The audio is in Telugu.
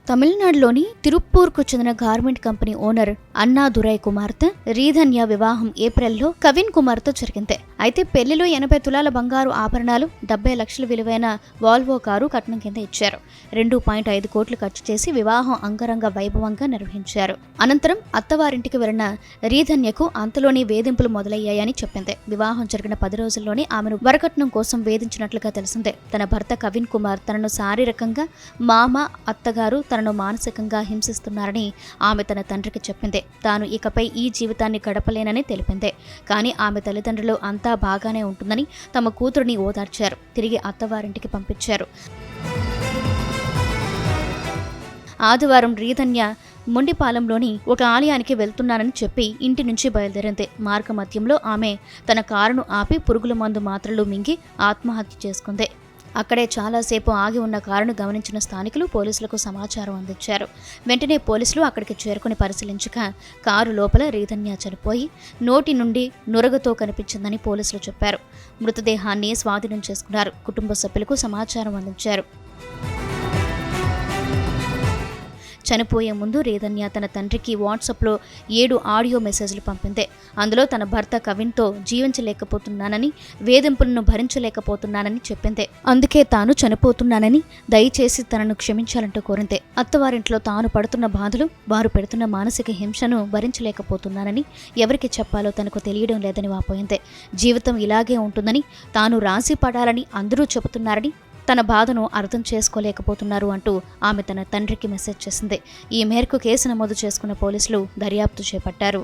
తమిళనాడులోని తిరుప్పూర్కు చెందిన గార్మెంట్ కంపెనీ ఓనర్ అన్నాదురై కుమార్తె రీధన్య వివాహం ఏప్రిల్లో కవిన్ కుమార్తో జరిగింది. అయితే పెళ్లిలో 80 తులాల బంగారు ఆభరణాలు, 70 లక్షల విలువైన వాల్వో కారు కట్నం కింద ఇచ్చారు. 2.5 కోట్లు ఖర్చు చేసి వివాహం అంగరంగ వైభవంగా నిర్వహించారు. అనంతరం అత్తవారింటికి వెళ్లిన రీధన్యకు అంతలోనే వేధింపులు మొదలయ్యాయని చెప్పింది. వివాహం జరిగిన 10 రోజుల్లోనే ఆమెను వరకట్నం కోసం వేధించినట్లుగా తెలిసిందే. తన భర్త కవిన్ కుమార్ తనను శారీరకంగా, మామ, అత్తగారు తనను మానసికంగా హింసిస్తున్నారని ఆమె తన తండ్రికి చెప్పింది. తాను ఇకపై ఈ జీవితాన్ని గడపలేనని తెలిపింది. కానీ ఆమె తల్లిదండ్రులు అంతా బాగానే ఉంటుందని తమ కూతురిని ఓదార్చారు. తిరిగి అత్తవారింటికి పంపించారు. ఆదివారం రీధన్య మొండిపాలెంలోని ఒక ఆలయానికి వెళ్తున్నానని చెప్పి ఇంటి నుంచి బయలుదేరింది. మార్గమధ్యంలో ఆమె తన కారును ఆపి పురుగుల మందు మాత్రలు మింగి ఆత్మహత్య చేసుకుంది. అక్కడే చాలాసేపు ఆగి ఉన్న కారును గమనించిన స్థానికులు పోలీసులకు సమాచారం అందించారు. వెంటనే పోలీసులు అక్కడికి చేరుకుని పరిశీలించగా కారు లోపల రీధన్య చనిపోయి నోటి నుండి నురగతో కనిపించిందని పోలీసులు చెప్పారు. మృతదేహాన్ని స్వాధీనం చేసుకున్నారు. కుటుంబ సభ్యులకు సమాచారం అందించారు. చనిపోయే ముందు రీధన్య తన తండ్రికి వాట్సాప్లో 7 ఆడియో మెసేజ్లు పంపింది. అందులో తన భర్త కవిన్తో జీవించలేకపోతున్నానని, వేధింపులను భరించలేకపోతున్నానని చెప్పింది. అందుకే తాను చనిపోతున్నానని, దయచేసి తనను క్షమించాలంటూ కోరింది. అత్తవారింట్లో తాను పడుతున్న బాధలు, వారు పెడుతున్న మానసిక హింసను భరించలేకపోతున్నానని, ఎవరికి చెప్పాలో తనకు తెలియడం లేదని వాపోయింది. జీవితం ఇలాగే ఉంటుందని, తాను రాసి పడాలని అందరూ చెబుతున్నారని, తన బాధను అర్థం చేసుకోలేకపోతున్నారు అంటూ ఆమె తన తండ్రికి మెసేజ్ చేసింది. ఈ మేరకు కేసు నమోదు చేసుకున్న పోలీసులు దర్యాప్తు చేపట్టారు.